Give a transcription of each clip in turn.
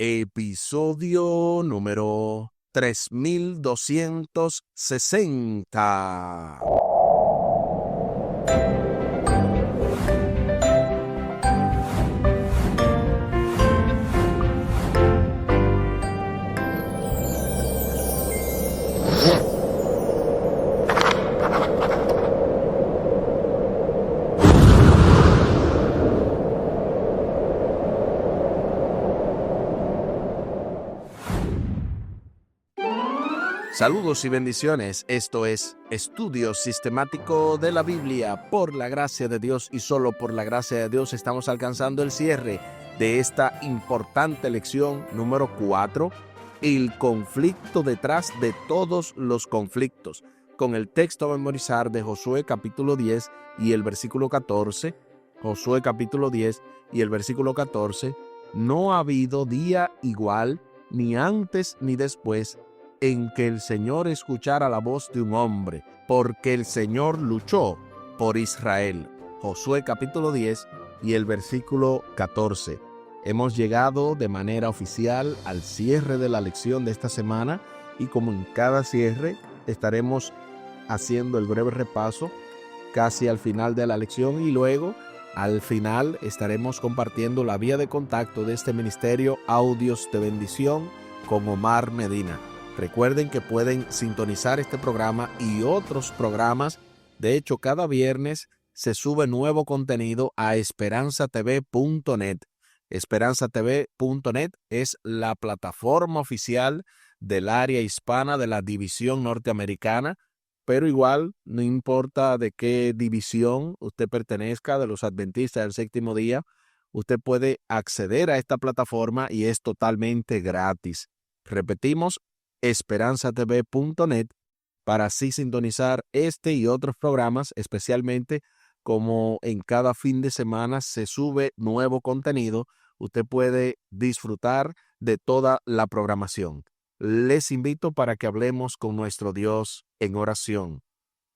Episodio número 3260. Saludos y bendiciones. Esto es Estudio Sistemático de la Biblia. Por la gracia de Dios y solo por la gracia de Dios estamos alcanzando el cierre de esta importante lección número 4, el conflicto detrás de todos los conflictos, con el texto a memorizar de Josué capítulo 10 y el versículo 14. Josué capítulo 10 y el versículo 14. No ha habido día igual, ni antes ni después, en que el Señor escuchara la voz de un hombre, porque el Señor luchó por Israel. Josué capítulo 10 y el versículo 14. Hemos llegado de manera oficial al cierre de la lección de esta semana y como en cada cierre estaremos haciendo el breve repaso casi al final de la lección y luego al final estaremos compartiendo la vía de contacto de este ministerio Audios de Bendición con Omar Medina. Recuerden que pueden sintonizar este programa y otros programas. De hecho, cada viernes se sube nuevo contenido a esperanzatv.net. Esperanzatv.net es la plataforma oficial del área hispana de la división norteamericana, pero igual, no importa de qué división usted pertenezca, de los adventistas del séptimo día, usted puede acceder a esta plataforma y es totalmente gratis. Repetimos, esperanzatv.net para así sintonizar este y otros programas, especialmente como en cada fin de semana se sube nuevo contenido, usted puede disfrutar de toda la programación. Les invito para que hablemos con nuestro Dios en oración.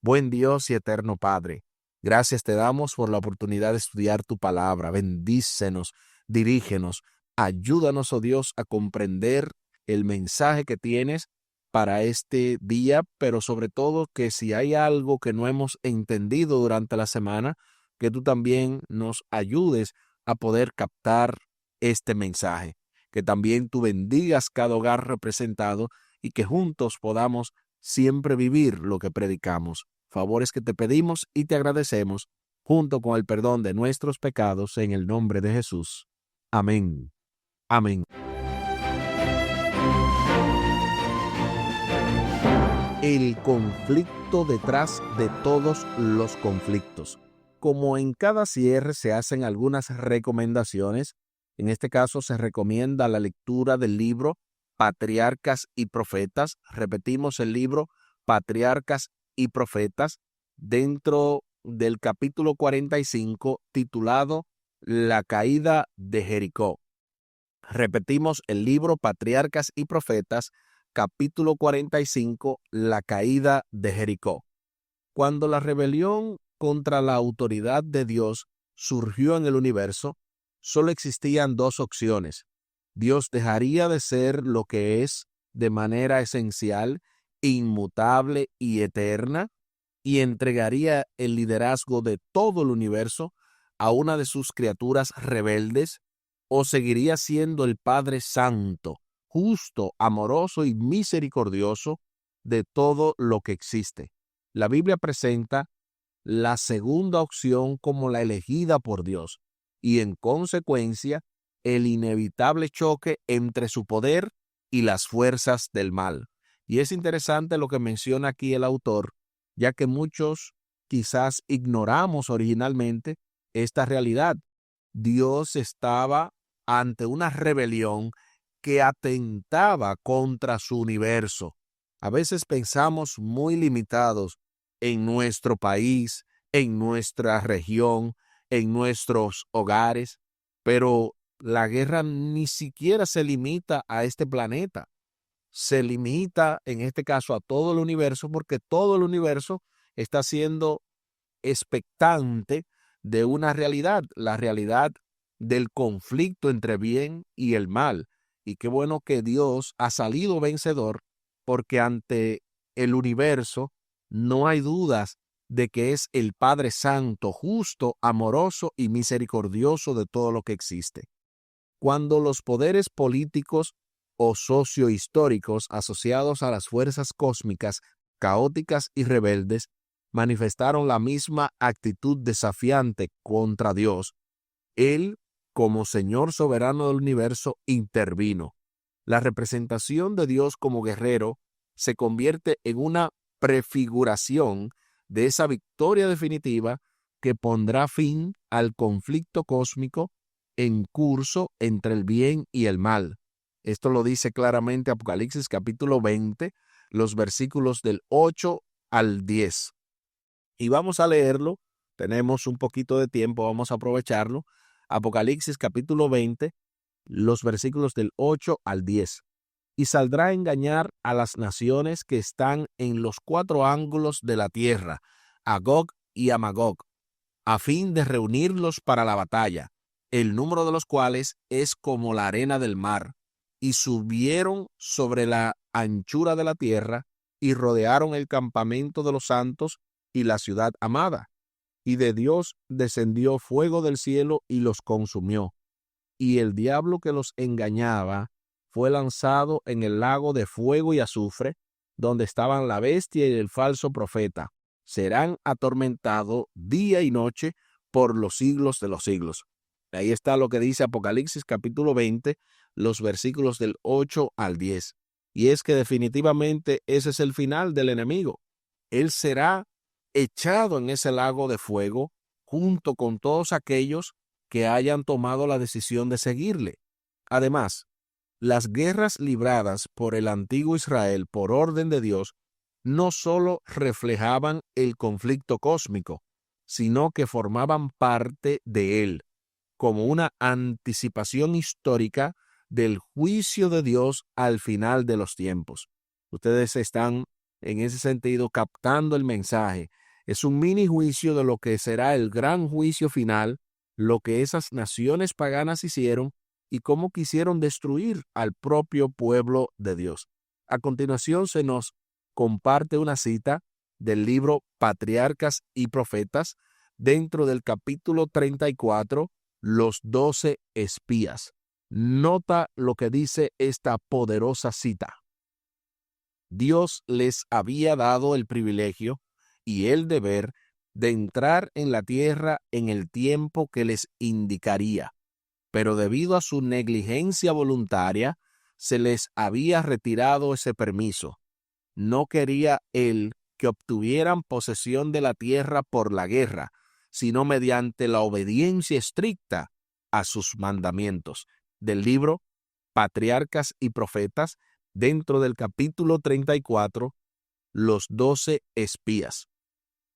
Buen Dios y eterno Padre, gracias te damos por la oportunidad de estudiar tu palabra. Bendícenos, dirígenos, ayúdanos, oh Dios, a comprender el mensaje que tienes para este día, pero sobre todo que si hay algo que no hemos entendido durante la semana, que tú también nos ayudes a poder captar este mensaje, que también tú bendigas cada hogar representado y que juntos podamos siempre vivir lo que predicamos. Favores que te pedimos y te agradecemos, junto con el perdón de nuestros pecados, en el nombre de Jesús. Amén. Amén. El conflicto detrás de todos los conflictos. Como en cada cierre se hacen algunas recomendaciones, en este caso se recomienda la lectura del libro Patriarcas y Profetas. Repetimos el libro Patriarcas y Profetas dentro del capítulo 45 titulado La caída de Jericó. Repetimos el libro Patriarcas y Profetas, capítulo 45, la caída de Jericó. Cuando la rebelión contra la autoridad de Dios surgió en el universo, solo existían dos opciones. Dios dejaría de ser lo que es de manera esencial, inmutable y eterna, y entregaría el liderazgo de todo el universo a una de sus criaturas rebeldes, o seguiría siendo el Padre Santo, justo, amoroso y misericordioso de todo lo que existe. La Biblia presenta la segunda opción como la elegida por Dios y, en consecuencia, el inevitable choque entre su poder y las fuerzas del mal. Y es interesante lo que menciona aquí el autor, ya que muchos quizás ignoramos originalmente esta realidad. Dios estaba ante una rebelión que atentaba contra su universo. A veces pensamos muy limitados en nuestro país, en nuestra región, en nuestros hogares, pero la guerra ni siquiera se limita a este planeta. Se limita, en este caso, a todo el universo, porque todo el universo está siendo expectante de una realidad, la realidad del conflicto entre bien y el mal. Y qué bueno que Dios ha salido vencedor, porque ante el universo no hay dudas de que es el Padre Santo, justo, amoroso y misericordioso de todo lo que existe. Cuando los poderes políticos o sociohistóricos asociados a las fuerzas cósmicas caóticas y rebeldes manifestaron la misma actitud desafiante contra Dios, Él, como Señor soberano del universo, intervino. La representación de Dios como guerrero se convierte en una prefiguración de esa victoria definitiva que pondrá fin al conflicto cósmico en curso entre el bien y el mal. Esto lo dice claramente Apocalipsis capítulo 20, los versículos del 8 al 10. Y vamos a leerlo. Tenemos un poquito de tiempo, vamos a aprovecharlo. Apocalipsis capítulo 20, los versículos del 8 al 10. Y saldrá a engañar a las naciones que están en los 4 ángulos de la tierra, a Gog y a Magog, a fin de reunirlos para la batalla, el número de los cuales es como la arena del mar. Y subieron sobre la anchura de la tierra y rodearon el campamento de los santos y la ciudad amada. Y de Dios descendió fuego del cielo y los consumió. Y el diablo que los engañaba fue lanzado en el lago de fuego y azufre, donde estaban la bestia y el falso profeta. Serán atormentados día y noche por los siglos de los siglos. Ahí está lo que dice Apocalipsis capítulo 20, los versículos del 8 al 10. Y es que definitivamente ese es el final del enemigo. Él será echado en ese lago de fuego junto con todos aquellos que hayan tomado la decisión de seguirle. Además, las guerras libradas por el antiguo Israel por orden de Dios no solo reflejaban el conflicto cósmico, sino que formaban parte de él, como una anticipación histórica del juicio de Dios al final de los tiempos. Ustedes están, en ese sentido, captando el mensaje. Es un mini juicio de lo que será el gran juicio final, lo que esas naciones paganas hicieron y cómo quisieron destruir al propio pueblo de Dios. A continuación se nos comparte una cita del libro Patriarcas y Profetas dentro del capítulo 34, los 12 espías. Nota lo que dice esta poderosa cita. Dios les había dado el privilegio y el deber de entrar en la tierra en el tiempo que les indicaría, pero debido a su negligencia voluntaria, se les había retirado ese permiso. No quería Él que obtuvieran posesión de la tierra por la guerra, sino mediante la obediencia estricta a sus mandamientos. Del libro Patriarcas y Profetas, dentro del capítulo 34, los 12 espías.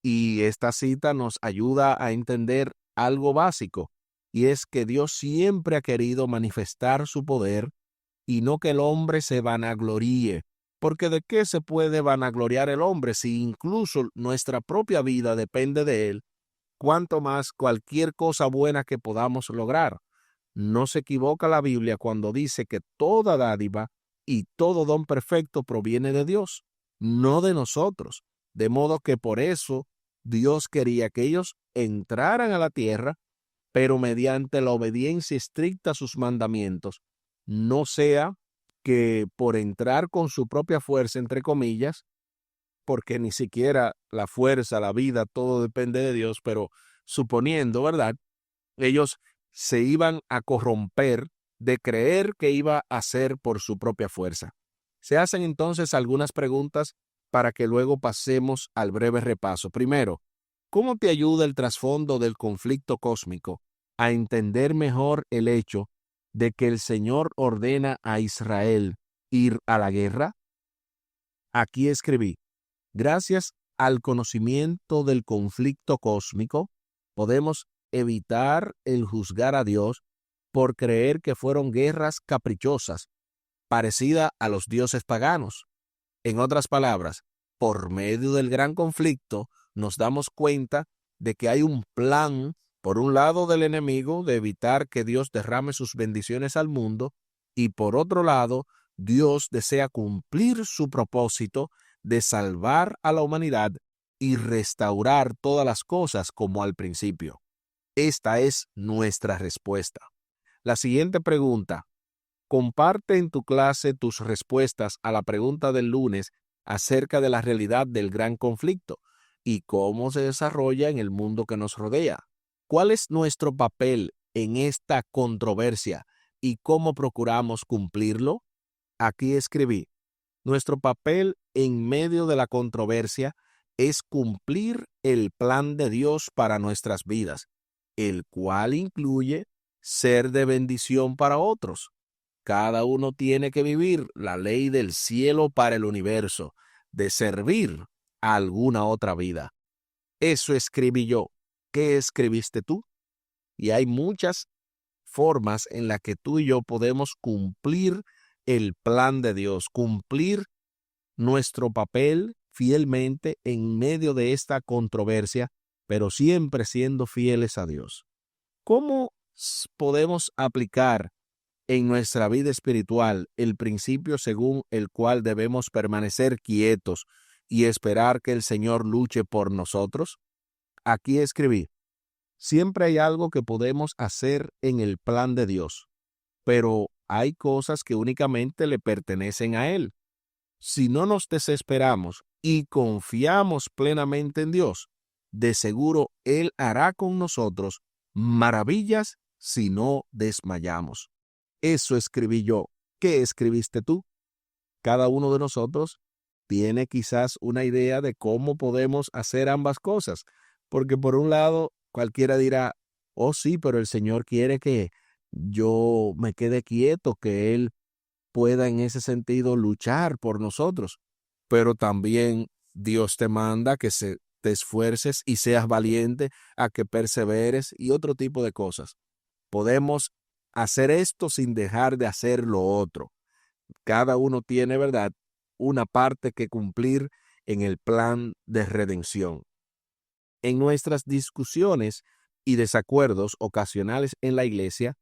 Y esta cita nos ayuda a entender algo básico, y es que Dios siempre ha querido manifestar su poder y no que el hombre se vanagloríe, porque ¿de qué se puede vanagloriar el hombre si incluso nuestra propia vida depende de él? Cuanto más cualquier cosa buena que podamos lograr. No se equivoca la Biblia cuando dice que toda dádiva y todo don perfecto proviene de Dios, no de nosotros. De modo que por eso Dios quería que ellos entraran a la tierra, pero mediante la obediencia estricta a sus mandamientos, no sea que por entrar con su propia fuerza, entre comillas, porque ni siquiera la fuerza, la vida, todo depende de Dios, pero suponiendo, ¿verdad? Ellos se iban a corromper de creer que iba a ser por su propia fuerza. Se hacen entonces algunas preguntas para que luego pasemos al breve repaso. Primero, ¿cómo te ayuda el trasfondo del conflicto cósmico a entender mejor el hecho de que el Señor ordena a Israel ir a la guerra? Aquí escribí: gracias al conocimiento del conflicto cósmico, podemos evitar el juzgar a Dios por creer que fueron guerras caprichosas, parecidas a los dioses paganos. En otras palabras, por medio del gran conflicto, nos damos cuenta de que hay un plan, por un lado, del enemigo de evitar que Dios derrame sus bendiciones al mundo, Y por otro lado, Dios desea cumplir su propósito de salvar a la humanidad y restaurar todas las cosas como al principio. Esta es nuestra respuesta. La siguiente pregunta. Comparte en tu clase tus respuestas a la pregunta del lunes acerca de la realidad del gran conflicto y cómo se desarrolla en el mundo que nos rodea. ¿Cuál es nuestro papel en esta controversia y cómo procuramos cumplirlo? Aquí escribí. Nuestro papel en medio de la controversia es cumplir el plan de Dios para nuestras vidas, el cual incluye ser de bendición para otros. Cada uno tiene que vivir la ley del cielo para el universo, de servir a alguna otra vida. Eso escribí yo. ¿Qué escribiste tú? Y hay muchas formas en las que tú y yo podemos cumplir el plan de Dios, cumplir nuestro papel fielmente en medio de esta controversia, pero siempre siendo fieles a Dios. ¿Cómo podemos aplicar en nuestra vida espiritual el principio según el cual debemos permanecer quietos y esperar que el Señor luche por nosotros? Aquí escribí. Siempre hay algo que podemos hacer en el plan de Dios, pero hay cosas que únicamente le pertenecen a Él. Si no nos desesperamos y confiamos plenamente en Dios, de seguro Él hará con nosotros maravillas si no desmayamos. Eso escribí yo. ¿Qué escribiste tú? Cada uno de nosotros tiene quizás una idea de cómo podemos hacer ambas cosas, porque por un lado cualquiera dirá, oh sí, pero el Señor quiere que yo me quede quieto, que Él pueda en ese sentido luchar por nosotros. Pero también Dios te manda que te esfuerces y seas valiente, a que perseveres y otro tipo de cosas. Podemos hacer esto sin dejar de hacer lo otro. Cada uno tiene, ¿verdad?, una parte que cumplir en el plan de redención. En nuestras discusiones y desacuerdos ocasionales en la iglesia,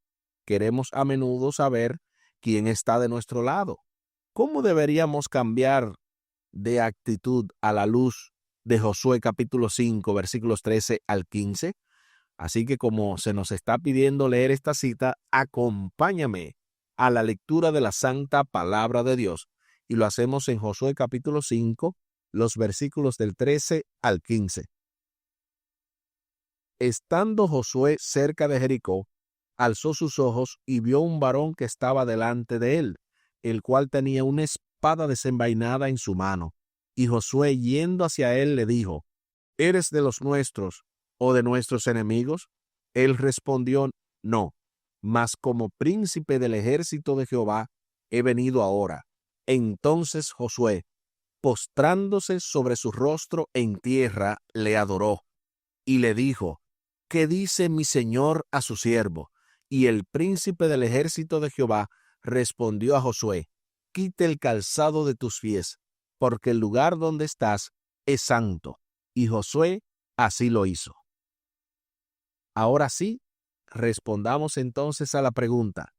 queremos a menudo saber quién está de nuestro lado. ¿Cómo deberíamos cambiar de actitud a la luz de Josué capítulo 5, versículos 13 al 15? Así que como se nos está pidiendo leer esta cita, acompáñame a la lectura de la santa palabra de Dios. Y lo hacemos en Josué capítulo 5, los versículos del 13 al 15. Estando Josué cerca de Jericó, alzó sus ojos y vio un varón que estaba delante de él, el cual tenía una espada desenvainada en su mano. Y Josué, yendo hacia él, le dijo, ¿eres de los nuestros o de nuestros enemigos? Él respondió, no, mas como príncipe del ejército de Jehová he venido ahora. Entonces Josué, postrándose sobre su rostro en tierra, le adoró y le dijo, ¿qué dice mi señor a su siervo? Y el príncipe del ejército de Jehová respondió a Josué, quite el calzado de tus pies, porque el lugar donde estás es santo. Y Josué así lo hizo. Ahora sí, respondamos entonces a la pregunta,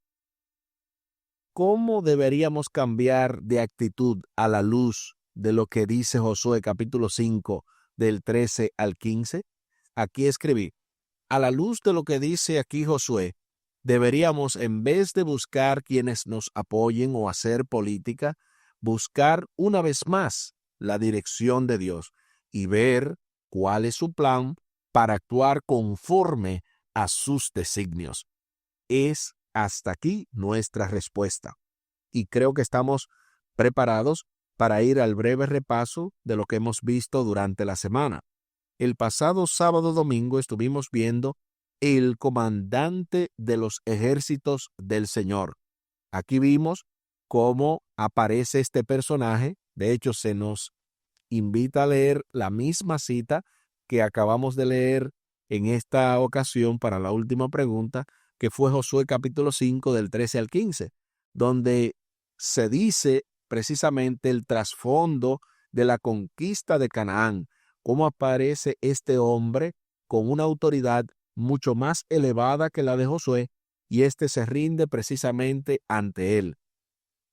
¿cómo deberíamos cambiar de actitud a la luz de lo que dice Josué capítulo 5 del 13 al 15? Aquí escribí, a la luz de lo que dice aquí Josué, deberíamos, en vez de buscar quienes nos apoyen o hacer política, buscar una vez más la dirección de Dios y ver cuál es su plan para actuar conforme a sus designios. Es hasta aquí nuestra respuesta. Y creo que estamos preparados para ir al breve repaso de lo que hemos visto durante la semana. El pasado sábado domingo estuvimos viendo el comandante de los ejércitos del Señor. Aquí vimos cómo aparece este personaje. De hecho, se nos invita a leer la misma cita que acabamos de leer en esta ocasión para la última pregunta, que fue Josué capítulo 5 del 13 al 15, donde se dice precisamente el trasfondo de la conquista de Canaán, cómo aparece este hombre con una autoridad mucho más elevada que la de Josué, y éste se rinde precisamente ante él.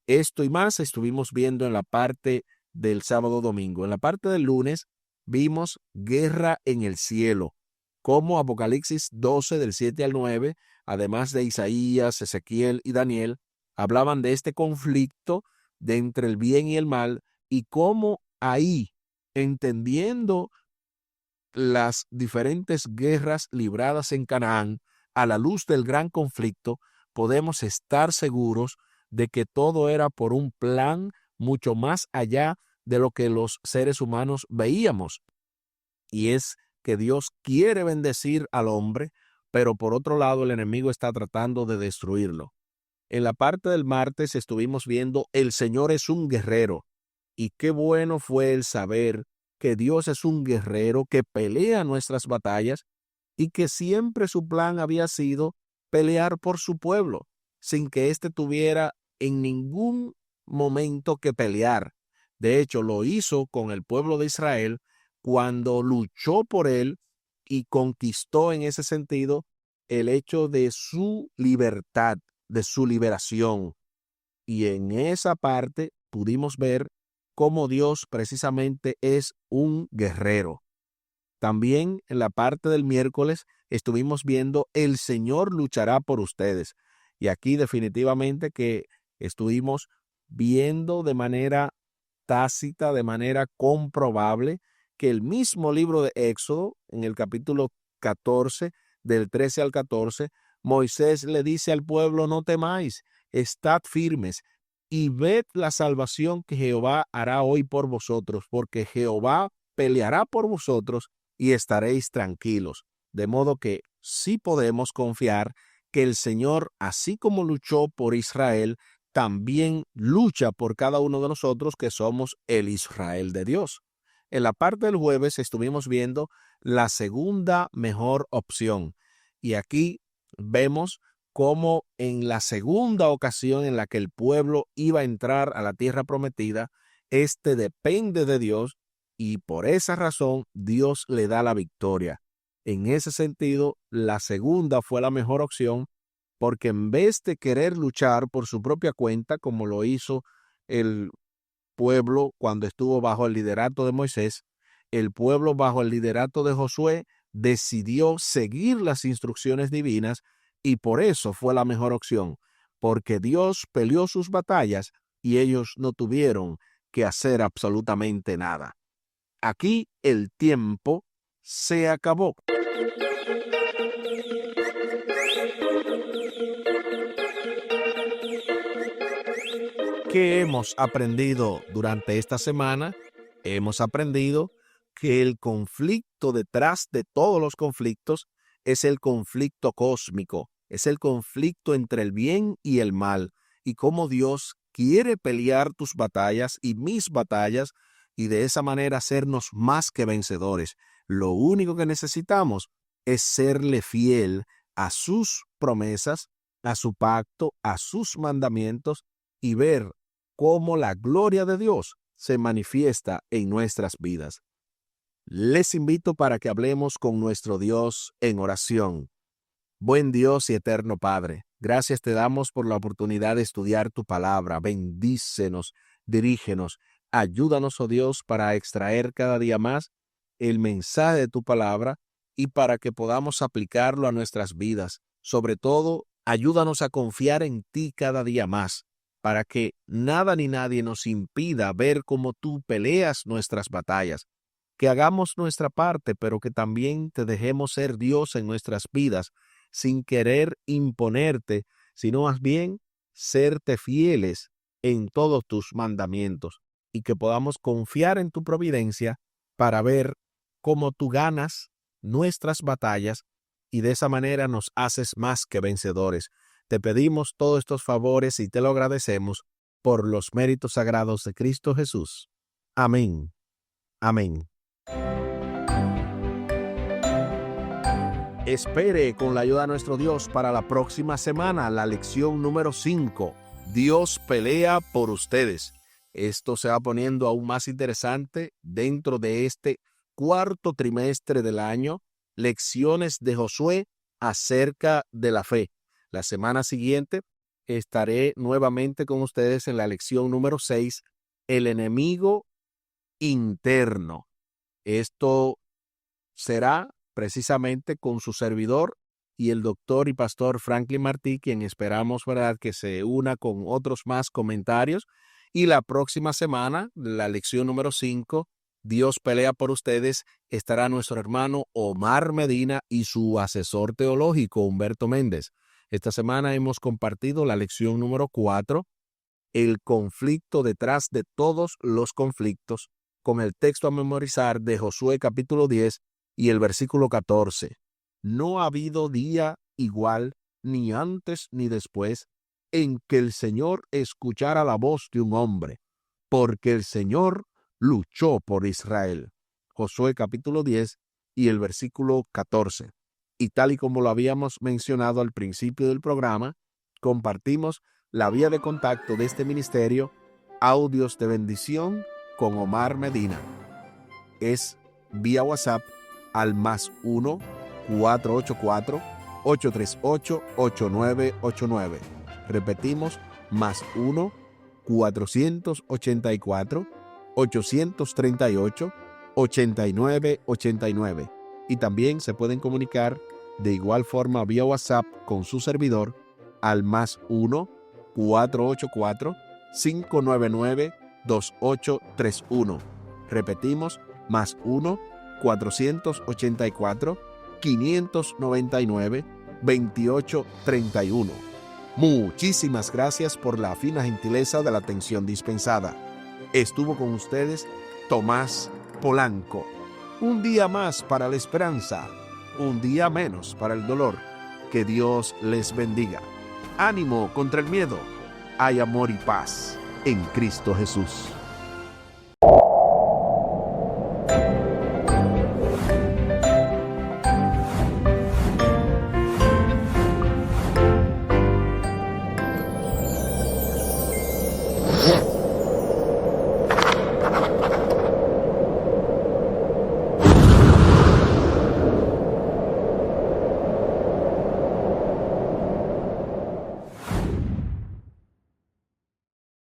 Esto y más estuvimos viendo en la parte del sábado domingo. En la parte del lunes vimos guerra en el cielo, como Apocalipsis 12 del 7 al 9, además de Isaías, Ezequiel y Daniel, hablaban de este conflicto de entre el bien y el mal y cómo ahí, entendiendo las diferentes guerras libradas en Canaán, a la luz del gran conflicto, podemos estar seguros de que todo era por un plan mucho más allá de lo que los seres humanos veíamos. Y es que Dios quiere bendecir al hombre, pero por otro lado el enemigo está tratando de destruirlo. En la parte del martes estuvimos viendo el Señor es un guerrero, y qué bueno fue el saber que Dios es un guerrero que pelea nuestras batallas y que siempre su plan había sido pelear por su pueblo, sin que éste tuviera en ningún momento que pelear. De hecho, lo hizo con el pueblo de Israel cuando luchó por él y conquistó en ese sentido el hecho de su libertad, de su liberación. Y en esa parte pudimos ver cómo Dios precisamente es un guerrero. También en la parte del miércoles estuvimos viendo el Señor luchará por ustedes. Y aquí definitivamente que estuvimos viendo de manera tácita, de manera comprobable, que el mismo libro de Éxodo, en el capítulo 14, del 13 al 14, Moisés le dice al pueblo, no temáis, estad firmes y ved la salvación que Jehová hará hoy por vosotros, porque Jehová peleará por vosotros y estaréis tranquilos. De modo que sí podemos confiar que el Señor, así como luchó por Israel, también lucha por cada uno de nosotros que somos el Israel de Dios. En la parte del jueves estuvimos viendo la segunda mejor opción. Y aquí vemos cómo en la segunda ocasión en la que el pueblo iba a entrar a la tierra prometida, este depende de Dios y por esa razón Dios le da la victoria. En ese sentido, la segunda fue la mejor opción porque en vez de querer luchar por su propia cuenta, como lo hizo el pueblo cuando estuvo bajo el liderato de Moisés, el pueblo bajo el liderato de Josué decidió seguir las instrucciones divinas y por eso fue la mejor opción, porque Dios peleó sus batallas y ellos no tuvieron que hacer absolutamente nada. Aquí el tiempo se acabó. ¿Qué hemos aprendido durante esta semana? Hemos aprendido que el conflicto detrás de todos los conflictos es el conflicto cósmico, es el conflicto entre el bien y el mal, y cómo Dios quiere pelear tus batallas y mis batallas y de esa manera hacernos más que vencedores. Lo único que necesitamos es serle fiel a sus promesas, a su pacto, a sus mandamientos y ver cómo la gloria de Dios se manifiesta en nuestras vidas. Les invito para que hablemos con nuestro Dios en oración. Buen Dios y eterno Padre, gracias te damos por la oportunidad de estudiar tu palabra. Bendícenos, dirígenos, ayúdanos, oh Dios, para extraer cada día más el mensaje de tu palabra y para que podamos aplicarlo a nuestras vidas. Sobre todo, ayúdanos a confiar en ti cada día más, para que nada ni nadie nos impida ver cómo tú peleas nuestras batallas, que hagamos nuestra parte, pero que también te dejemos ser Dios en nuestras vidas, sin querer imponerte, sino más bien serte fieles en todos tus mandamientos y que podamos confiar en tu providencia para ver cómo tú ganas nuestras batallas y de esa manera nos haces más que vencedores. Te pedimos todos estos favores y te lo agradecemos por los méritos sagrados de Cristo Jesús. Amén. Amén. Espere con la ayuda de nuestro Dios para la próxima semana, la lección número 5. Dios pelea por ustedes. Esto se va poniendo aún más interesante dentro de este cuarto trimestre del año, lecciones de Josué acerca de la fe. La semana siguiente estaré nuevamente con ustedes en la lección número 6, el enemigo interno. Esto será precisamente con su servidor y el doctor y pastor Franklin Martí, quien esperamos, ¿verdad?, que se una con otros más comentarios. Y la próxima semana, la lección número 5, Dios pelea por ustedes, estará nuestro hermano Omar Medina y su asesor teológico Humberto Méndez. Esta semana hemos compartido la lección número 4, el conflicto detrás de todos los conflictos, con el texto a memorizar de Josué capítulo 10 y el versículo 14. No ha habido día igual, ni antes ni después, en que el Señor escuchara la voz de un hombre, porque el Señor luchó por Israel. Josué capítulo 10 y el versículo 14. Y tal y como lo habíamos mencionado al principio del programa, compartimos la vía de contacto de este ministerio, Audios de Bendición con Omar Medina. Es vía WhatsApp al +1 484 838 8989. Repetimos, +1 484 838 8989. Y también se pueden comunicar de igual forma vía WhatsApp con su servidor al +1 484 599 2831. Repetimos, +1 484 599 2831. Muchísimas gracias por la fina gentileza de la atención dispensada. Estuvo con ustedes Tomás Polanco. Un día más para la esperanza, un día menos para el dolor. Que Dios les bendiga. Ánimo contra el miedo. Hay amor y paz en Cristo Jesús.